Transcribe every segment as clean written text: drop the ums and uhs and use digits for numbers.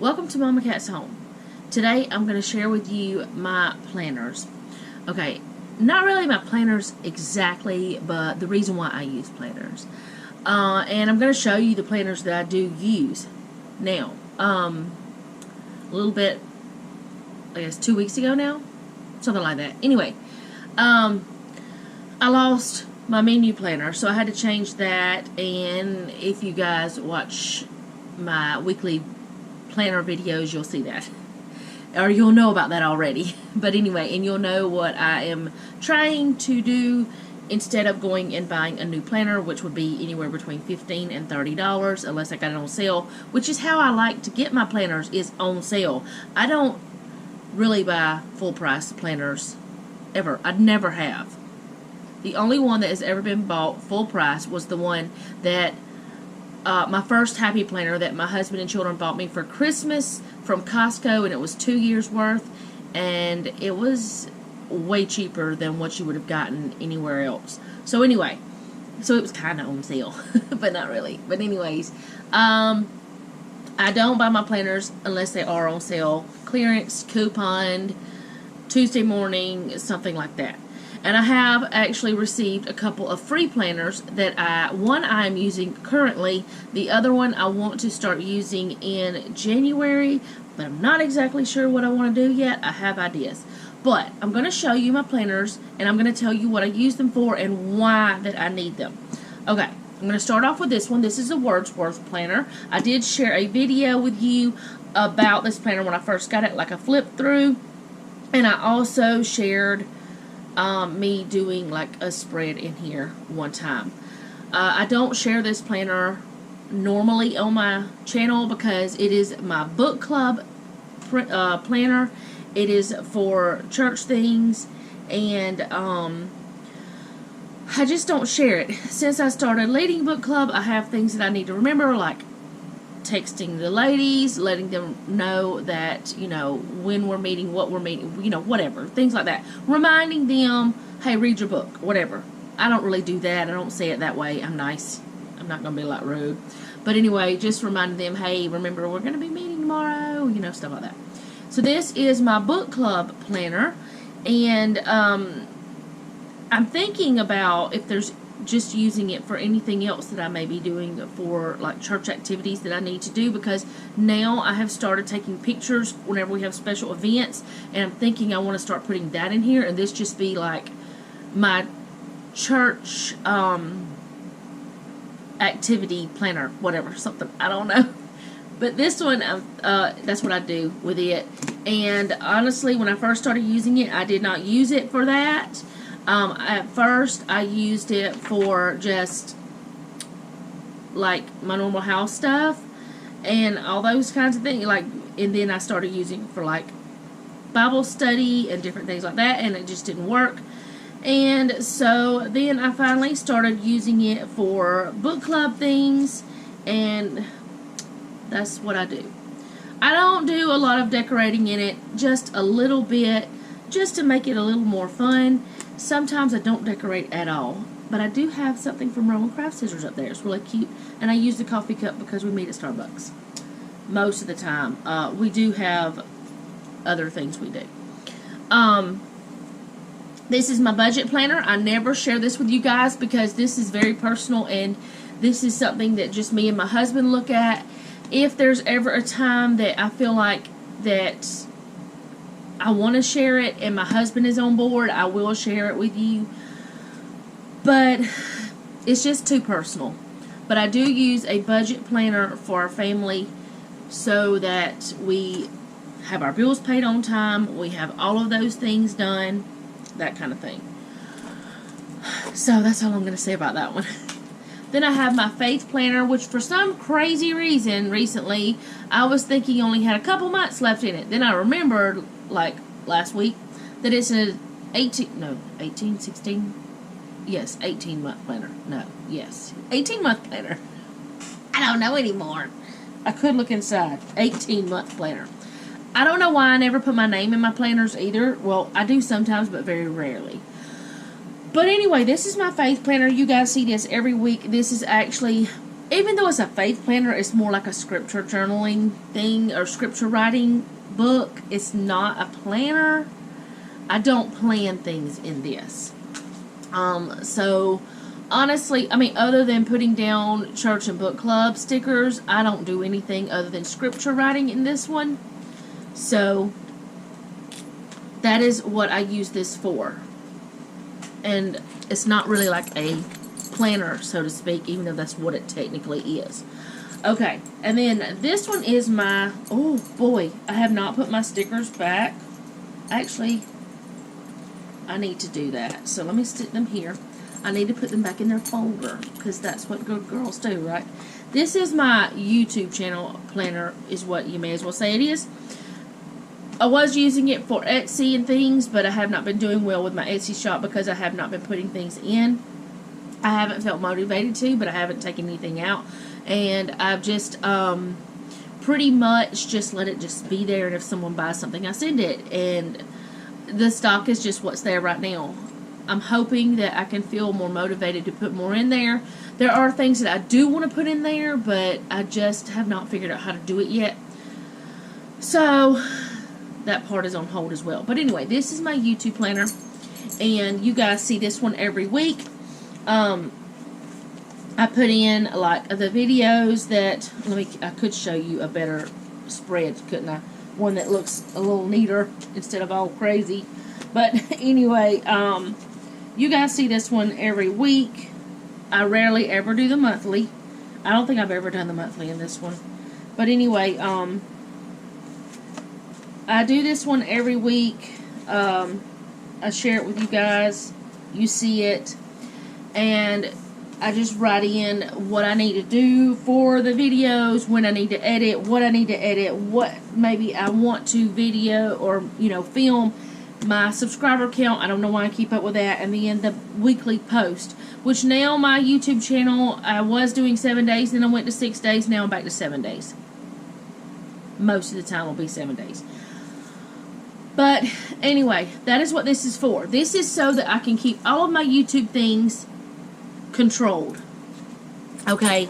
Welcome to Mama Cat's Home. Today I'm going to share with you my planners. Okay, not really my planners exactly, but the reason why I use planners. And I'm going to show you the planners that I do use. Now, a little bit, I guess 2 weeks ago now? Something like that. Anyway, I lost my menu planner, so I had to change that. And if you guys watch my weekly planner videos, you'll see that, or you'll know about that already. But anyway, and you'll know what I am trying to do instead of going and buying a new planner, which would be anywhere between $15 and $30 unless I got it on sale, which is how I like to get my planners, is on sale. I don't really buy full price planners ever. I never have. The only one that has ever been bought full price was the one that my first Happy Planner that my husband and children bought me for Christmas from Costco, and it was 2 years worth, and it was way cheaper than what you would have gotten anywhere else. So anyway, so it was kind of on sale, but not really. But anyways, I don't buy my planners unless they are on sale, clearance, couponed, Tuesday morning, something like that. And I have actually received a couple of free planners that one I am using currently. The other one I want to start using in January, but I'm not exactly sure what I want to do yet. I have ideas. But I'm going to show you my planners, and I'm going to tell you what I use them for and why that I need them. Okay, I'm going to start off with this one. This is a Wordsworth planner. I did share a video with you about this planner when I first got it, like a flip through. And I also shared me doing like a spread in here one time. I don't share this planner normally on my channel because it is my book club planner. It is for church things, and I just don't share it. Since I started leading book club, I have things that I need to remember, like texting the ladies, letting them know that, you know, when we're meeting, what we're meeting, you know, whatever, things like that. Reminding them, hey, read your book, whatever. I don't really do that. I don't say it that way. I'm nice. I'm not going to be like rude. But anyway, just reminding them, hey, remember, we're going to be meeting tomorrow, you know, stuff like that. So this is my book club planner, and I'm thinking about if there's just using it for anything else that I may be doing for like church activities that I need to do, because now I have started taking pictures whenever we have special events, and I'm thinking I want to start putting that in here, and this just be like my church activity planner, whatever, something, I don't know. But this one, that's what I do with it. And honestly, when I first started using it, I did not use it for that. At first, I used it for just like my normal house stuff and all those kinds of things. Like, and then I started using it for like Bible study and different things like that, and it just didn't work. And so then I finally started using it for book club things, and that's what I do. I don't do a lot of decorating in it, just a little bit, just to make it a little more fun. Sometimes I don't decorate at all, but I do have something from Roman Craft Scissors up there. It's really cute, and I use the coffee cup because we meet at Starbucks most of the time. We do have other things we do. This is my budget planner. I never share this with you guys because this is very personal, and this is something that just me and my husband look at. If there's ever a time that I feel like that I want to share it and my husband is on board, I will share it with you. But it's just too personal. But I do use a budget planner for our family so that we have our bills paid on time, we have all of those things done, that kind of thing. So that's all I'm going to say about that one. Then I have my faith planner, which for some crazy reason recently I was thinking only had a couple months left in it. Then I remembered, like last week, that it's an 18 month planner. No, yes, 18-month planner. I don't know anymore. I could look inside. 18-month planner. I don't know why I never put my name in my planners either. Well, I do sometimes, but very rarely. But anyway, this is my faith planner. You guys see this every week. This is actually even though it's a faith planner, it's more like a scripture journaling thing or scripture writing book. It's not a planner. I don't plan things in this. So honestly, I mean, other than putting down church and book club stickers, I don't do anything other than scripture writing in this one. So that is what I use this for. And it's not really like a planner, so to speak, even though that's what it technically is. Okay, and then this one is my, oh boy, I have not put my stickers back. Actually, I need to do that. So let me stick them here. I need to put them back in their folder, because that's what good girls do, right? This is my YouTube channel planner, is what you may as well say it is. I was using it for Etsy and things, but I have not been doing well with my Etsy shop because I have not been putting things in. I haven't felt motivated to, but I haven't taken anything out. And I've just pretty much just let it just be there, and if someone buys something, I send it. And the stock is just what's there right now. I'm hoping that I can feel more motivated to put more in there. There are things that I do want to put in there, but I just have not figured out how to do it yet. So that part is on hold as well. But anyway, this is my YouTube planner, and you guys see this one every week. I put in like the videos that, I could show you a better spread, couldn't I? One that looks a little neater instead of all crazy. But anyway, you guys see this one every week. I rarely ever do the monthly. I don't think I've ever done the monthly in this one. But anyway, I do this one every week. I share it with you guys. You see it. And I just write in what I need to do for the videos, when I need to edit, what I need to edit, what maybe I want to video or, film, my subscriber count. I don't know why I keep up with that. And then the weekly post, which now my YouTube channel, I was doing 7 days, then I went to 6 days, now I'm back to 7 days. Most of the time will be 7 days. But anyway, that is what this is for. This is so that I can keep all of my YouTube things controlled. Okay,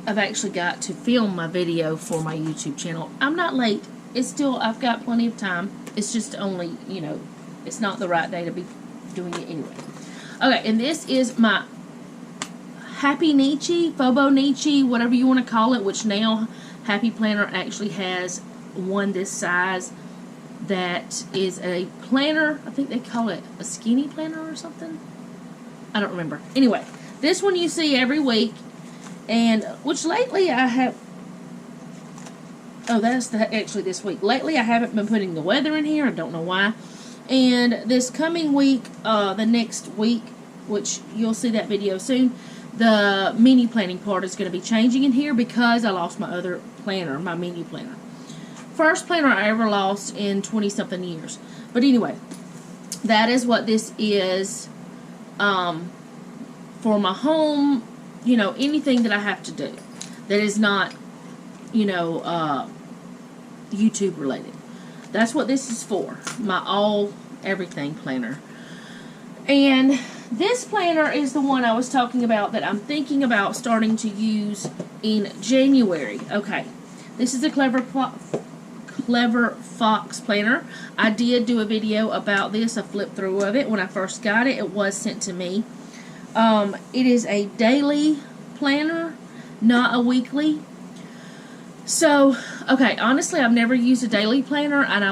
I've actually got to film my video for my YouTube channel. I'm not late. It's still, I've got plenty of time. It's just only, it's not the right day to be doing it anyway. Okay, and this is my Happy Nietzsche, Phobo Nietzsche, whatever you want to call it, which now Happy Planner actually has one this size that is a planner. I think they call it a skinny planner or something. I don't remember. Anyway, this one you see every week, and which lately I have. Oh, that's actually this week. Lately, I haven't been putting the weather in here. I don't know why. And this coming week, the next week, which you'll see that video soon, the mini planning part is going to be changing in here because I lost my other planner, my mini planner. First planner I ever lost in 20-something years. But anyway, that is what this is. For my home, anything that I have to do that is not, YouTube related. That's what this is for. My everything planner. And this planner is the one I was talking about that I'm thinking about starting to use in January. Okay. This is a Clever Fox planner. I did do a video about this, a flip through of it when I first got it. It was sent to me. It is a daily planner, not a weekly. So, okay, honestly, I've never used a daily planner, and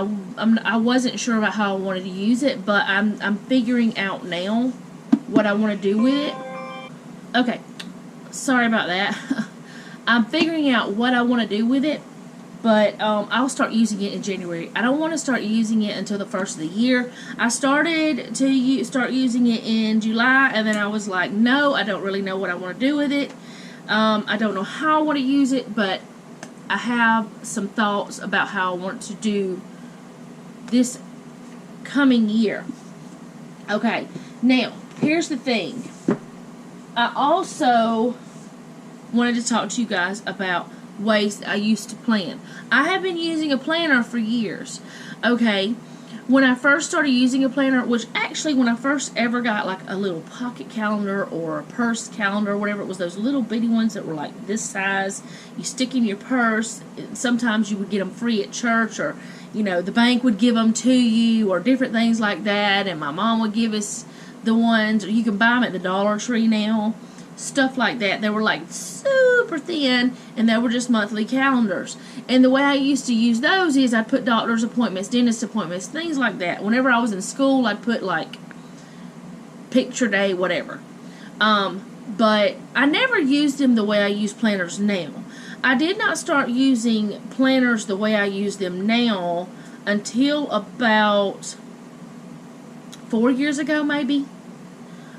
I wasn't sure about how I wanted to use it, but I'm figuring out now what I want to do with it. Okay, sorry about that. I'm figuring out what I want to do with it, but I'll start using it in January. I don't want to start using it until the first of the year. I started to start using it in July, and then I was like, no, I don't really know what I want to do with it. I don't know how I want to use it, but I have some thoughts about how I want to do this coming year. Okay, now, here's the thing. I also wanted to talk to you guys about ways that I used to plan. I have been using a planner for years. Okay, When I first started using a planner, which actually when I first ever got like a little pocket calendar or a purse calendar or whatever, it was those little bitty ones that were like this size. You stick in your purse. Sometimes you would get them free at church, or you know, the bank would give them to you, or different things like that. And my mom would give us the ones, or you can buy them at the Dollar Tree now. Stuff like that. They were like super thin, and they were just monthly calendars. And the way I used to use those is I'd put doctor's appointments, dentist appointments, things like that. Whenever I was in school, I'd put like picture day, whatever. But I never used them the way I use planners now. I did not start using planners the way I use them now until about 4 years ago, maybe.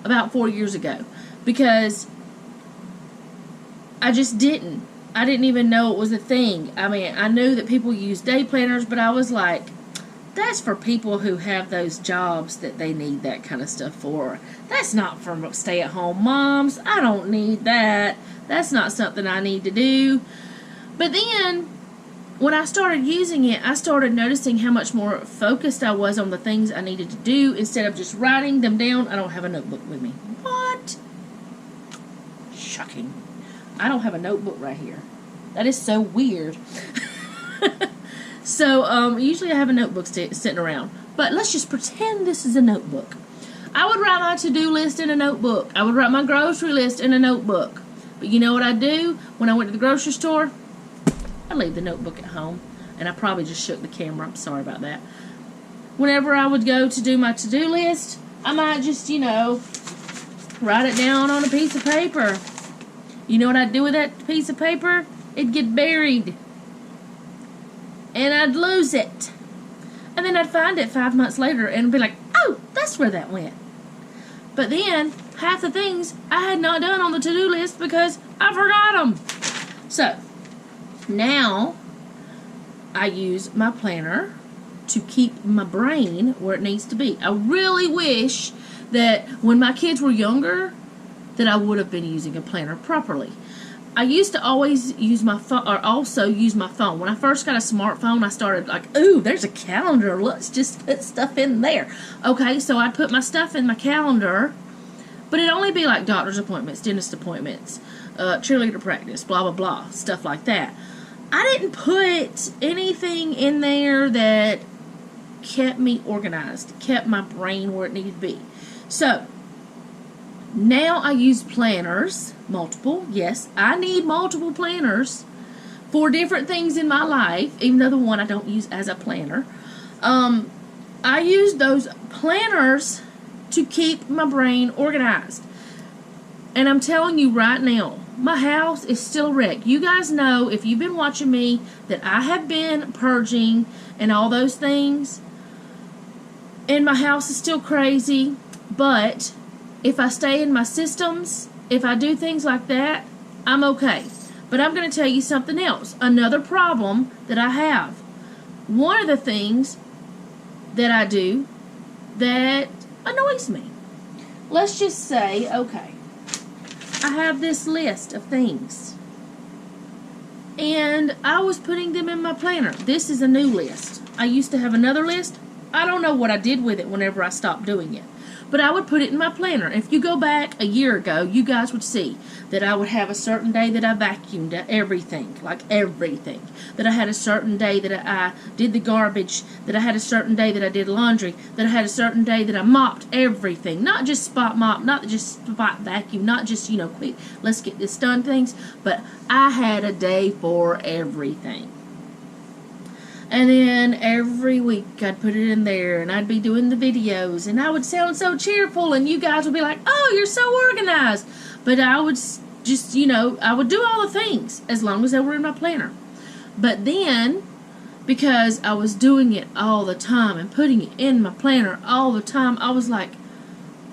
About 4 years ago. Because I just didn't. I didn't even know it was a thing. I mean, I knew that people use day planners, but I was like, that's for people who have those jobs that they need that kind of stuff for. That's not for stay-at-home moms. I don't need that. That's not something I need to do. But then, when I started using it, I started noticing how much more focused I was on the things I needed to do instead of just writing them down. I don't have a notebook with me. What? Shocking. I don't have a notebook right here. That is so weird. So, usually I have a notebook sitting around. But let's just pretend this is a notebook. I would write my to-do list in a notebook. I would write my grocery list in a notebook. But you know what I'd do when I went to the grocery store? I'd leave the notebook at home. And I probably just shook the camera. I'm sorry about that. Whenever I would go to do my to-do list, I might just, you know, write it down on a piece of paper. You know what I'd do with that piece of paper? It'd get buried. And I'd lose it. And then I'd find it 5 months later and be like, oh, that's where that went. But then, half the things I had not done on the to-do list because I forgot them. So, now, I use my planner to keep my brain where it needs to be. I really wish that when my kids were younger, that I would have been using a planner properly. I used to always use my phone, or also use my phone. When I first got a smartphone, I started like, ooh, there's a calendar. Let's just put stuff in there. Okay, so I'd put my stuff in my calendar, but it'd only be like doctor's appointments, dentist appointments, cheerleader practice, blah, blah, blah, stuff like that. I didn't put anything in there that kept me organized, kept my brain where it needed to be. So, now I use planners, multiple, yes, I need multiple planners for different things in my life, even though the one I don't use as a planner. I use those planners to keep my brain organized. And I'm telling you right now, my house is still a wreck. You guys know, if you've been watching me, that I have been purging and all those things. And my house is still crazy, but if I stay in my systems, if I do things like that, I'm okay. But I'm going to tell you something else. Another problem that I have. One of the things that I do that annoys me. Let's just say, okay, I have this list of things. And I was putting them in my planner. This is a new list. I used to have another list. I don't know what I did with it whenever I stopped doing it. But I would put it in my planner. If you go back a year ago, you guys would see that I would have a certain day that I vacuumed everything, like everything. That I had a certain day that I did the garbage, that I had a certain day that I did laundry, that I had a certain day that I mopped everything. Not just spot mop, not just spot vacuum, not just, you know, quick, let's get this done things, but I had a day for everything. And then every week I'd put it in there and I'd be doing the videos and I would sound so cheerful and you guys would be like, oh, you're so organized. But I would just, you know, I would do all the things as long as they were in my planner. But then, because I was doing it all the time and putting it in my planner all the time, I was like,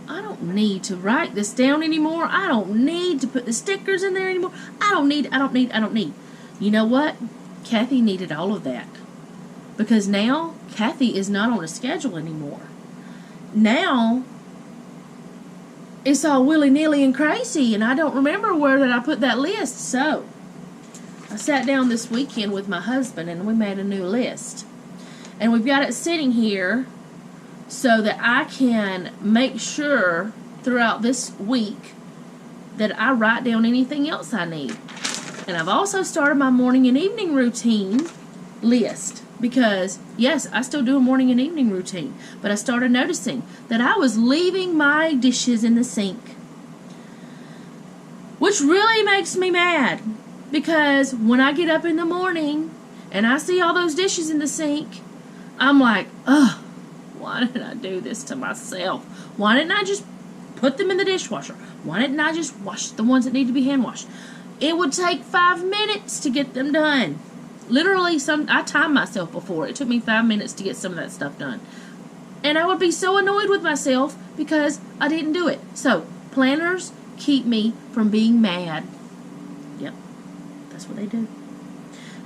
I don't need to write this down anymore. I don't need to put the stickers in there anymore. I don't need. You know what? Kathy needed all of that. Because now, Kathy is not on a schedule anymore. Now, it's all willy-nilly and crazy, and I don't remember where that I put that list. So, I sat down this weekend with my husband, and we made a new list. And we've got it sitting here so that I can make sure throughout this week that I write down anything else I need. And I've also started my morning and evening routine list because, yes, I still do a morning and evening routine, but I started noticing that I was leaving my dishes in the sink, which really makes me mad because when I get up in the morning and I see all those dishes in the sink, I'm like, ugh, why did I do this to myself? Why didn't I just put them in the dishwasher? Why didn't I just wash the ones that need to be hand washed? It would take 5 minutes to get them done. Literally, I timed myself before. It took me 5 minutes to get some of that stuff done. And I would be so annoyed with myself because I didn't do it. So, planners keep me from being mad. Yep, that's what they do.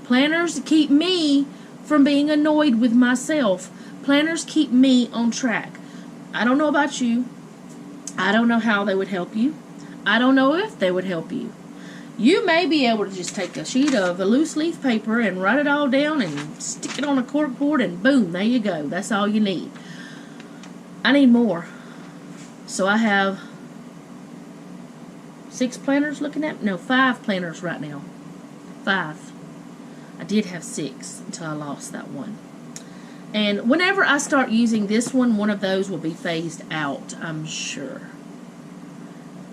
Planners keep me from being annoyed with myself. Planners keep me on track. I don't know about you. I don't know how they would help you. I don't know if they would help you. You may be able to just take a sheet of a loose leaf paper and write it all down and stick it on a cork board and boom, there you go. That's all you need. I need more. So I have 6 planners looking at me. No, 5 planners right now. 5. I did have 6 until I lost that one. And whenever I start using this one of those will be phased out, I'm sure.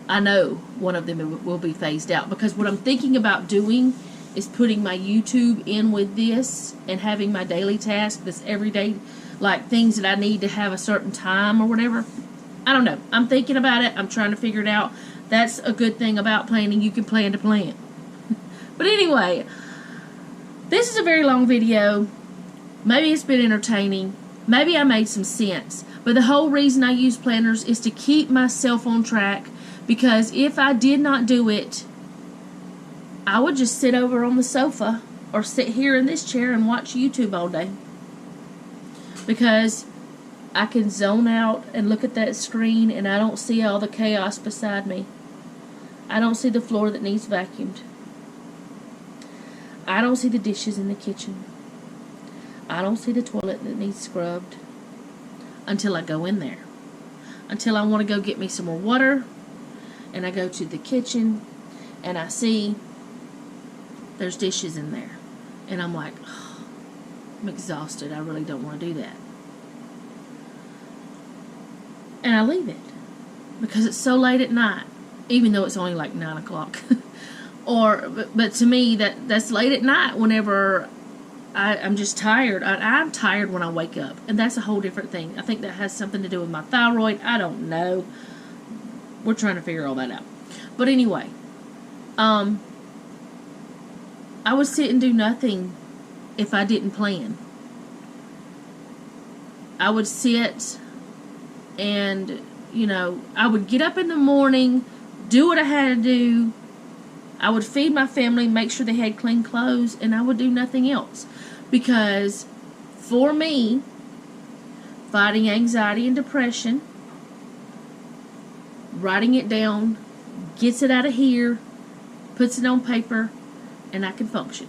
I know one of them will be phased out because what I'm thinking about doing is putting my YouTube in with this and having my daily task, this everyday, like things that I need to have a certain time or whatever. I don't know. I'm thinking about it. I'm trying to figure it out. That's a good thing about planning. You can plan to plan. But anyway, this is a very long video. Maybe it's been entertaining. Maybe I made some sense. But the whole reason I use planners is to keep myself on track. Because if I did not do it, I would just sit over on the sofa or sit here in this chair and watch YouTube all day. Because I can zone out and look at that screen and I don't see all the chaos beside me. I don't see the floor that needs vacuumed. I don't see the dishes in the kitchen. I don't see the toilet that needs scrubbed until I go in there. Until I want to go get me some more water. And I go to the kitchen and I see there's dishes in there. And I'm like, oh, I'm exhausted. I really don't want to do that. And I leave it. Because it's so late at night. Even though it's only like 9 o'clock. But to me, that's late at night whenever I'm just tired. I'm tired when I wake up. And that's a whole different thing. I think that has something to do with my thyroid. I don't know. We're trying to figure all that out. But anyway, I would sit and do nothing if I didn't plan. I would sit and, I would get up in the morning, do what I had to do. I would feed my family, make sure they had clean clothes, and I would do nothing else. Because for me, fighting anxiety and depression, writing it down, gets it out of here, puts it on paper, and I can function.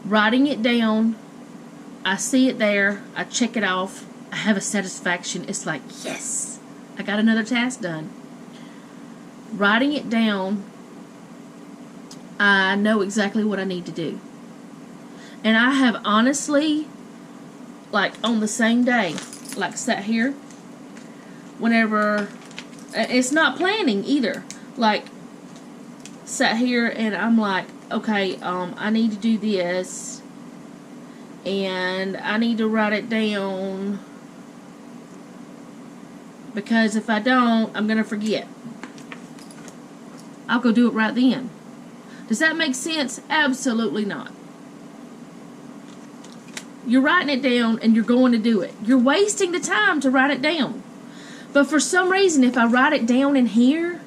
Writing it down, I see it there, I check it off, I have a satisfaction. It's like, yes, I got another task done. Writing it down, I know exactly what I need to do. And I have honestly, like on the same day, like sat here, whenever, it's not planning either, like sat here and I'm like, okay, I need to do this and I need to write it down because if I don't, I'm gonna forget. I'll go do it right then. Does that make sense? Absolutely not. You're writing it down and you're going to do it. You're wasting the time to write it down. But for some reason, if I write it down in here,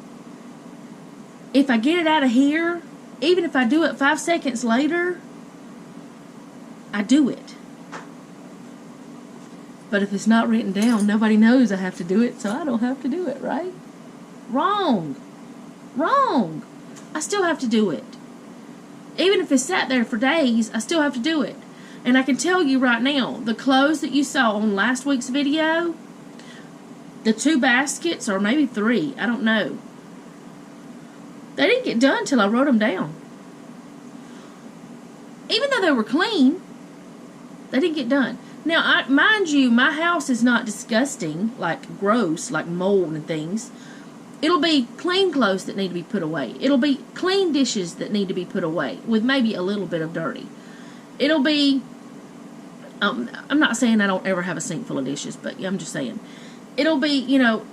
if I get it out of here, even if I do it 5 seconds later, I do it. But if it's not written down, nobody knows I have to do it, so I don't have to do it, right? Wrong. Wrong. I still have to do it. Even if it's sat there for days, I still have to do it. And I can tell you right now, the clothes that you saw on last week's video, the 2 baskets, or maybe 3, I don't know, they didn't get done till I wrote them down. Even though they were clean, they didn't get done. Now, mind you, my house is not disgusting, like gross, like mold and things. It'll be clean clothes that need to be put away. It'll be clean dishes that need to be put away, with maybe a little bit of dirty. It'll be, I'm not saying I don't ever have a sink full of dishes, but I'm just saying. It'll be, you know,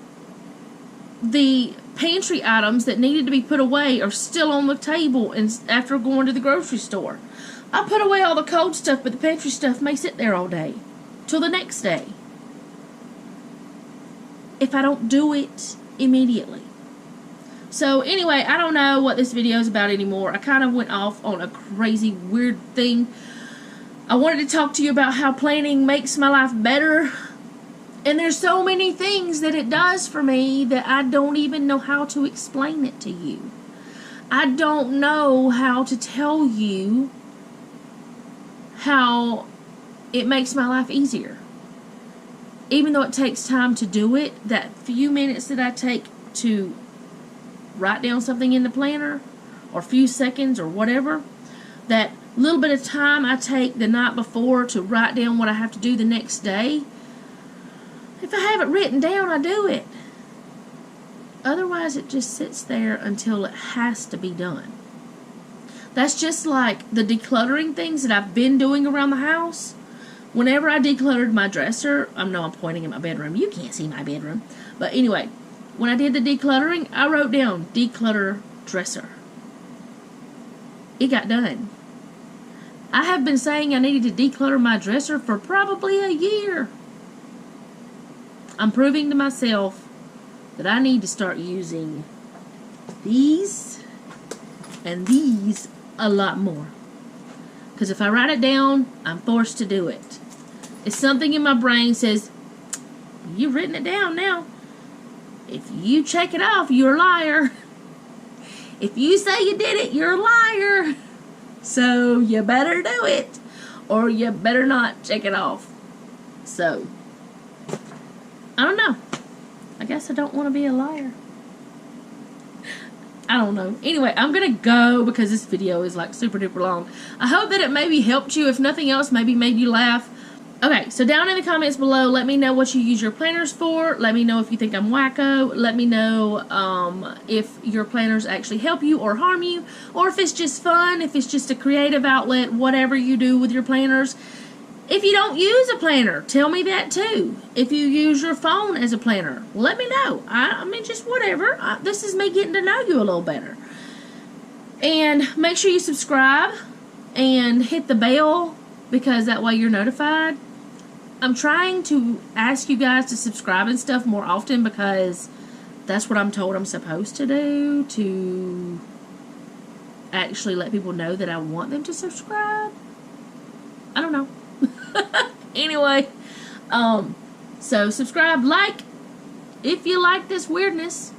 the pantry items that needed to be put away are still on the table and after going to the grocery store. I put away all the cold stuff, but the pantry stuff may sit there all day, till the next day, if I don't do it immediately. So anyway, I don't know what this video is about anymore. I kind of went off on a crazy, weird thing. I wanted to talk to you about how planning makes my life better. And there's so many things that it does for me that I don't even know how to explain it to you. I don't know how to tell you how it makes my life easier. Even though it takes time to do it, that few minutes that I take to write down something in the planner, or a few seconds or whatever, that little bit of time I take the night before to write down what I have to do the next day, if I have it written down, I do it. Otherwise, it just sits there until it has to be done. That's just like the decluttering things that I've been doing around the house. Whenever I decluttered my dresser, I know I'm pointing in my bedroom. You can't see my bedroom. But anyway, when I did the decluttering, I wrote down declutter dresser. It got done. I have been saying I needed to declutter my dresser for probably a year. I'm proving to myself that I need to start using these and these a lot more. Because if I write it down, I'm forced to do it. It's something in my brain says, you've written it down now. If you check it off, you're a liar. If you say you did it, you're a liar. So you better do it, or you better not check it off. So, I don't know. I guess I don't want to be a liar. I don't know. Anyway, I'm going to go because this video is like super duper long. I hope that it maybe helped you. If nothing else, maybe made you laugh. Okay, so down in the comments below, let me know what you use your planners for. Let me know if you think I'm wacko. Let me know if your planners actually help you or harm you. Or if it's just fun, if it's just a creative outlet, whatever you do with your planners. If you don't use a planner, tell me that too. If you use your phone as a planner, let me know. I mean, just whatever. This is me getting to know you a little better. And make sure you subscribe and hit the bell because that way you're notified. I'm trying to ask you guys to subscribe and stuff more often because that's what I'm told I'm supposed to do, to actually let people know that I want them to subscribe. I don't know. Anyway, so subscribe, like, if you like this weirdness.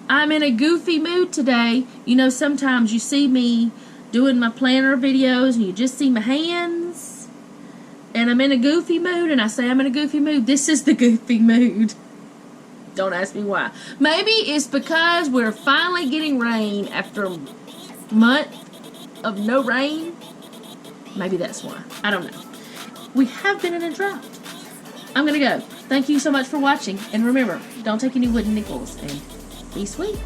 I'm in a goofy mood today. You know, sometimes you see me doing my planner videos and you just see my hands. And I'm in a goofy mood, and I say I'm in a goofy mood. This is the goofy mood. Don't ask me why. Maybe it's because we're finally getting rain after a month of no rain. Maybe that's why. I don't know. We have been in a drought. I'm going to go. Thank you so much for watching. And remember, don't take any wooden nickels. And be sweet.